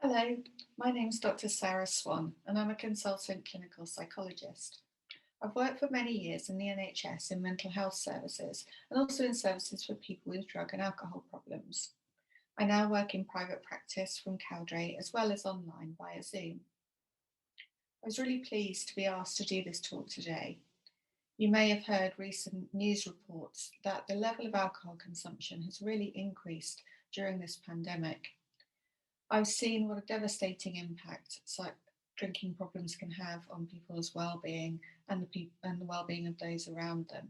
Hello, my name's Dr. Sarah Swan and I'm a Consultant Clinical Psychologist. I've worked for many years in the NHS in mental health services and also in services for people with drug and alcohol problems. I now work in private practice from Cowdray as well as online via Zoom. I was really pleased to be asked to do this talk today. You may have heard recent news reports that the level of alcohol consumption has really increased during this pandemic. I've seen what a devastating impact drinking problems can have on people's well-being and the well-being of those around them.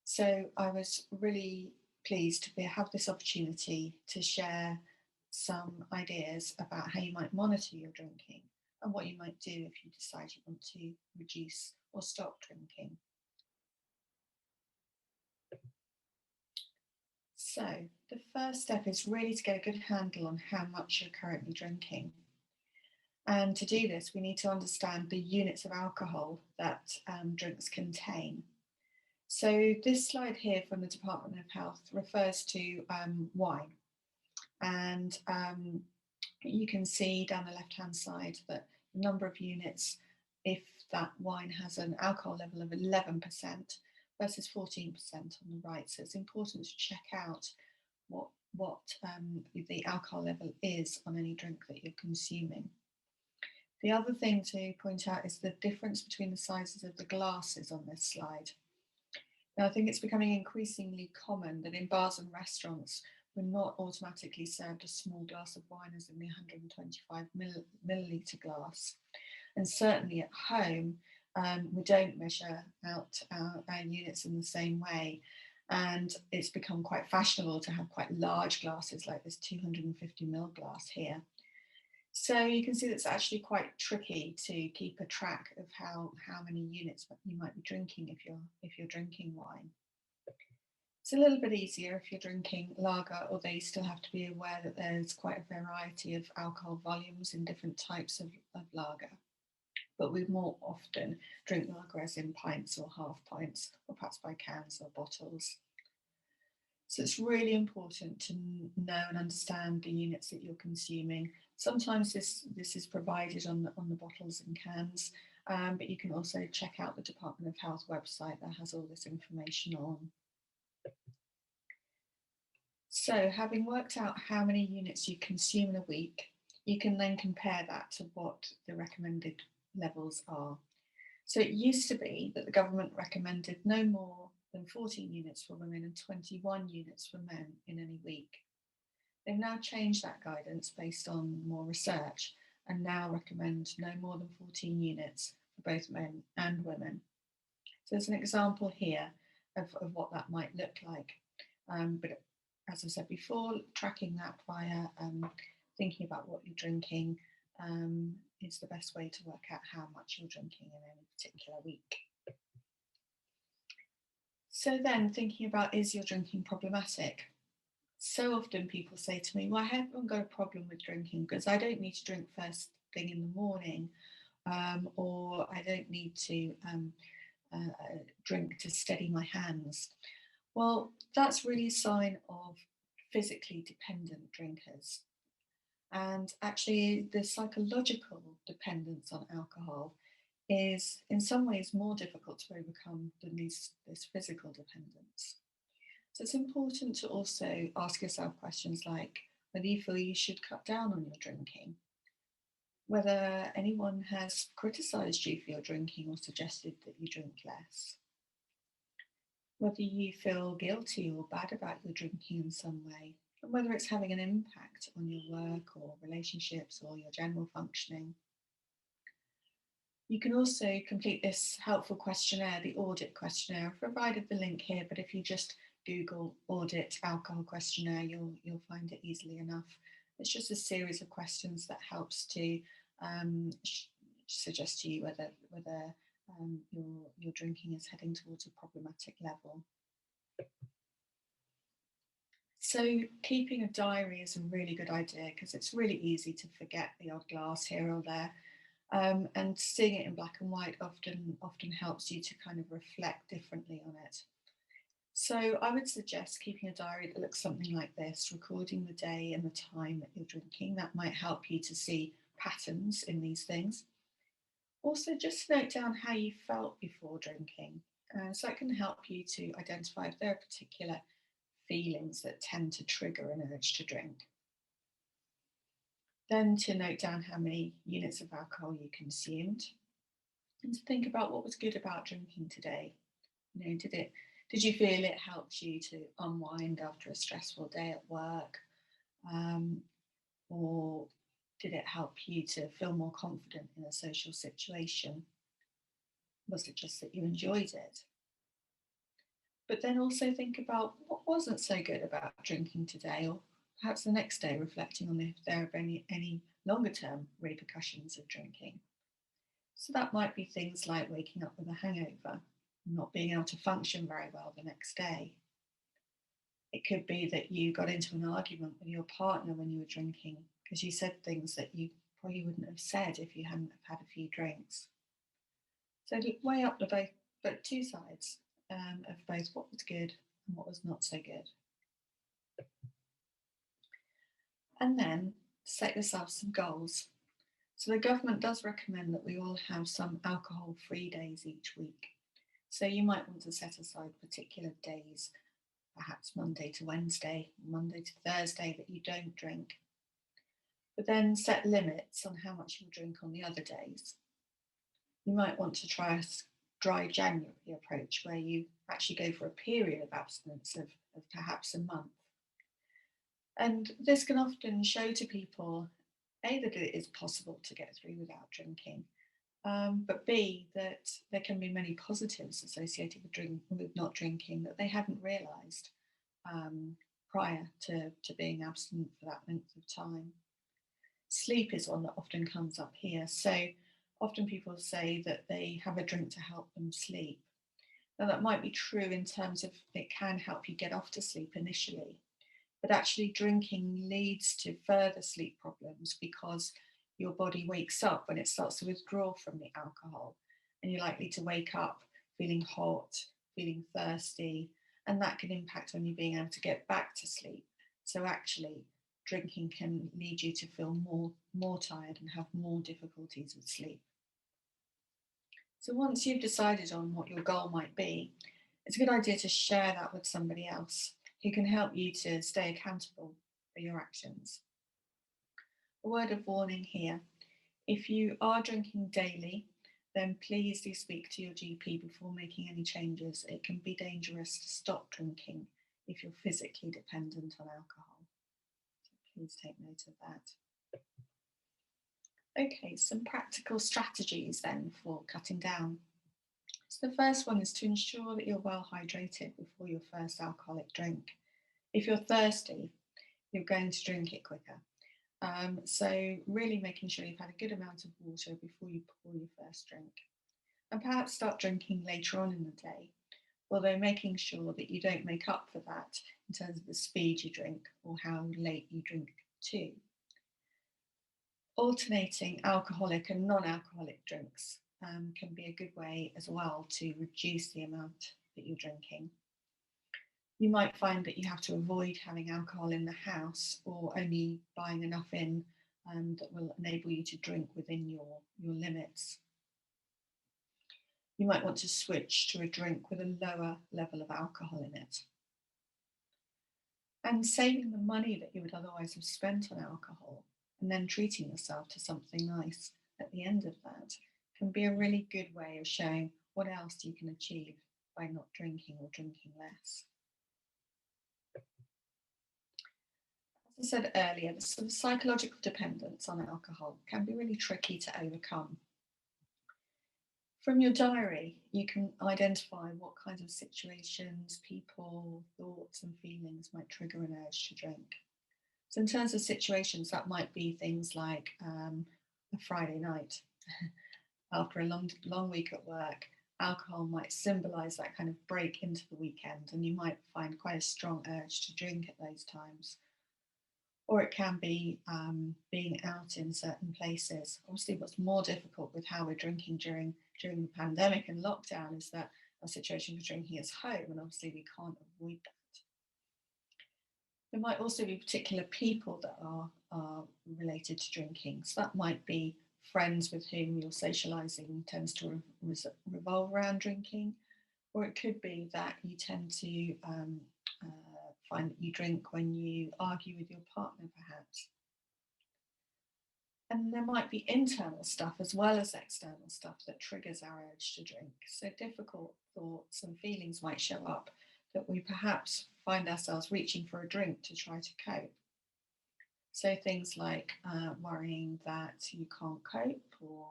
So I was really pleased to have this opportunity to share some ideas about how you might monitor your drinking and what you might do if you decide you want to reduce or stop drinking. So the first step is really to get a good handle on how much you're currently drinking. And to do this, we need to understand the units of alcohol that drinks contain. So this slide here from the Department of Health refers to wine. And you can see down the left-hand side that the number of units, if that wine has an alcohol level of 11% versus 14% on the right. So it's important to check out what the alcohol level is on any drink that you're consuming. The other thing to point out is the difference between the sizes of the glasses on this slide. Now, I think it's becoming increasingly common that in bars and restaurants, we're not automatically served a small glass of wine as in the 125 milliliter glass. And certainly at home, we don't measure out our units in the same way. And it's become quite fashionable to have quite large glasses like this 250 ml glass here. So you can see that's actually quite tricky to keep a track of how many units you might be drinking if you're drinking wine. It's a little bit easier if you're drinking lager, although you still have to be aware that there's quite a variety of alcohol volumes in different types of lager. But we more often drink lager as in pints or half pints, or perhaps by cans or bottles. So it's really important to know and understand the units that you're consuming. Sometimes this is provided on the bottles and cans, but you can also check out the Department of Health website that has all this information on. So having worked out how many units you consume in a week, you can then compare that to what the recommended levels are. So it used to be that the government recommended no more than 14 units for women and 21 units for men in any week. They've now changed that guidance based on more research and now recommend no more than 14 units for both men and women. So there's an example here of what that might look like. But as I said before, tracking that via thinking about what you're drinking is the best way to work out how much you're drinking in any particular week. So then thinking about, is your drinking problematic? So often people say to me, well, I haven't got a problem with drinking because I don't need to drink first thing in the morning, or I don't need to drink to steady my hands. Well, that's really a sign of physically dependent drinkers. And actually the psychological dependence on alcohol is in some ways more difficult to overcome than this physical dependence. So it's important to also ask yourself questions like whether you feel you should cut down on your drinking, whether anyone has criticised you for your drinking or suggested that you drink less, whether you feel guilty or bad about your drinking in some way, and whether it's having an impact on your work or relationships or your general functioning. You can also complete this helpful questionnaire, the Audit Questionnaire. I've provided the link here, but if you just Google Audit Alcohol Questionnaire, you'll find it easily enough. It's just a series of questions that helps to suggest to you whether your drinking is heading towards a problematic level. So keeping a diary is a really good idea because it's really easy to forget the odd glass here or there. And seeing it in black and white often helps you to kind of reflect differently on it. So I would suggest keeping a diary that looks something like this, recording the day and the time that you're drinking. That might help you to see patterns in these things. Also, just note down how you felt before drinking. So it can help you to identify if there are particular feelings that tend to trigger an urge to drink. Then to note down how many units of alcohol you consumed, and to think about what was good about drinking today. Did you feel it helped you to unwind after a stressful day at work? Or did it help you to feel more confident in a social situation? Was it just that you enjoyed it? But then also think about what wasn't so good about drinking today, or perhaps the next day, reflecting on if there are any longer term repercussions of drinking. So that might be things like waking up with a hangover, not being able to function very well the next day. It could be that you got into an argument with your partner when you were drinking because you said things that you probably wouldn't have said if you hadn't have had a few drinks. So weigh up but two sides of both what was good and what was not so good. And then set yourself some goals. So the government does recommend that we all have some alcohol-free days each week. So you might want to set aside particular days, perhaps Monday to Wednesday, Monday to Thursday, that you don't drink. But then set limits on how much you'll drink on the other days. You might want to try a dry January approach where you actually go for a period of abstinence of perhaps a month. And this can often show to people, A, that it is possible to get through without drinking, but B, that there can be many positives associated with not drinking that they hadn't realised prior to being abstinent for that length of time. Sleep is one that often comes up here. So often people say that they have a drink to help them sleep. Now that might be true in terms of it can help you get off to sleep initially, but actually drinking leads to further sleep problems because your body wakes up when it starts to withdraw from the alcohol, and you're likely to wake up feeling hot, feeling thirsty, and that can impact on you being able to get back to sleep. So actually drinking can lead you to feel more tired and have more difficulties with sleep. So once you've decided on what your goal might be, it's a good idea to share that with somebody else who can help you to stay accountable for your actions. A word of warning here: if you are drinking daily, then please do speak to your GP before making any changes. It can be dangerous to stop drinking if you're physically dependent on alcohol. So please take note of that. Okay, some practical strategies then for cutting down. So the first one is to ensure that you're well hydrated before your first alcoholic drink. If you're thirsty, you're going to drink it quicker. So really making sure you've had a good amount of water before you pour your first drink. And perhaps start drinking later on in the day, although making sure that you don't make up for that in terms of the speed you drink or how late you drink too. Alternating alcoholic and non-alcoholic drinks can be a good way as well to reduce the amount that you're drinking. You might find that you have to avoid having alcohol in the house or only buying enough in that will enable you to drink within your limits. You might want to switch to a drink with a lower level of alcohol in it. And saving the money that you would otherwise have spent on alcohol and then treating yourself to something nice at the end of that can be a really good way of showing what else you can achieve by not drinking or drinking less. As I said earlier, the sort of psychological dependence on alcohol can be really tricky to overcome. From your diary, you can identify what kinds of situations, people, thoughts and feelings might trigger an urge to drink. So in terms of situations, that might be things like a Friday night. After a long week at work, alcohol might symbolise that kind of break into the weekend, and you might find quite a strong urge to drink at those times. Or it can be being out in certain places. Obviously, what's more difficult with how we're drinking during the pandemic and lockdown is that our situation for drinking is home, and obviously we can't avoid that. There might also be particular people that are related to drinking. So that might be friends with whom your socialising tends to revolve around drinking, or it could be that you tend to find that you drink when you argue with your partner, perhaps. And there might be internal stuff as well as external stuff that triggers our urge to drink. So difficult thoughts and feelings might show up that we perhaps find ourselves reaching for a drink to try to cope. So things like worrying that you can't cope, or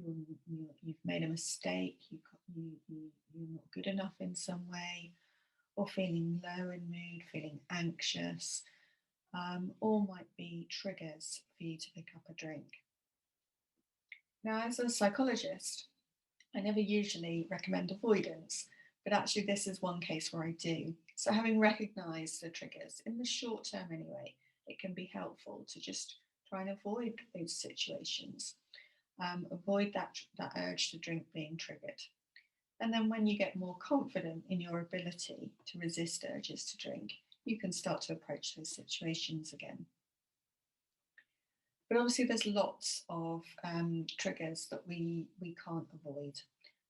you've made a mistake, you're not good enough in some way, or feeling low in mood, feeling anxious, all might be triggers for you to pick up a drink. Now, as a psychologist, I never usually recommend avoidance, but actually this is one case where I do. So having recognised the triggers, in the short term anyway, it can be helpful to just try and avoid those situations, avoid that urge to drink being triggered. And then when you get more confident in your ability to resist urges to drink, you can start to approach those situations again. But obviously there's lots of triggers that we can't avoid.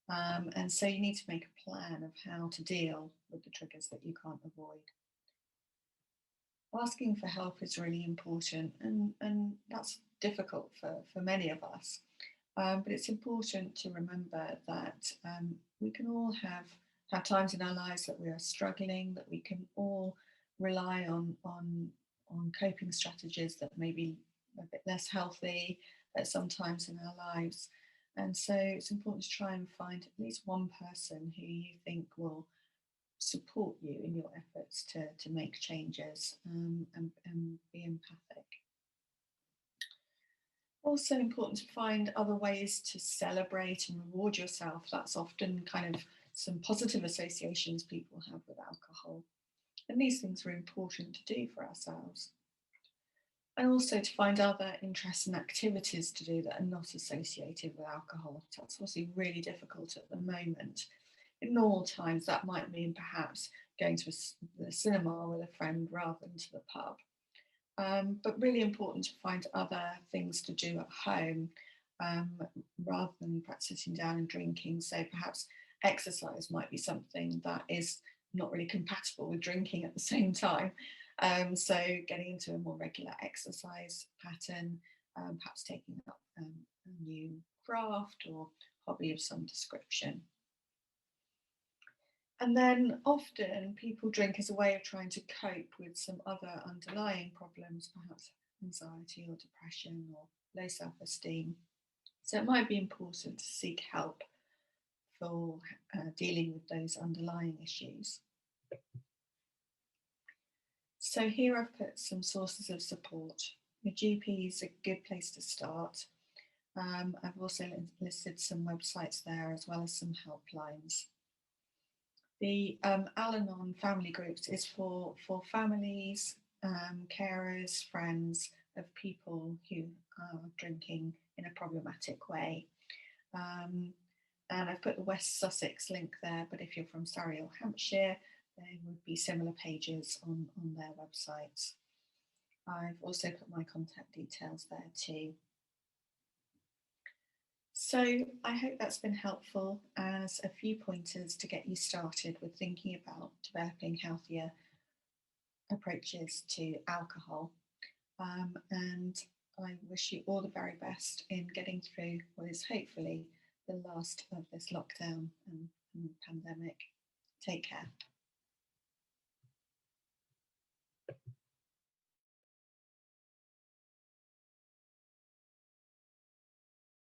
And so you need to make a plan of how to deal with the triggers that you can't avoid. Asking for help is really important, and that's difficult for many of us. But it's important to remember that we can all have times in our lives that we are struggling, that we can all rely on coping strategies that may be a bit less healthy at some times in our lives. And so it's important to try and find at least one person who you think will support you in your efforts to make changes and be empathic. Also important to find other ways to celebrate and reward yourself. That's often kind of some positive associations people have with alcohol. And these things are important to do for ourselves. And also to find other interests and activities to do that are not associated with alcohol. That's obviously really difficult at the moment. In normal times, that might mean perhaps going to the cinema with a friend rather than to the pub. But really important to find other things to do at home rather than perhaps sitting down and drinking. So perhaps exercise might be something that is not really compatible with drinking at the same time. So getting into a more regular exercise pattern, perhaps taking up a new craft or hobby of some description. And then often people drink as a way of trying to cope with some other underlying problems, perhaps anxiety or depression or low self-esteem. So it might be important to seek help for dealing with those underlying issues. So here I've put some sources of support. The GP is a good place to start. I've also listed some websites there as well as some helplines. The Al-Anon family groups is for families, carers, friends of people who are drinking in a problematic way. And I've put the West Sussex link there, but if you're from Surrey or Hampshire, there would be similar pages on their websites. I've also put my contact details there too. So I hope that's been helpful as a few pointers to get you started with thinking about developing healthier approaches to alcohol. And I wish you all the very best in getting through what is hopefully the last of this lockdown and pandemic. Take care.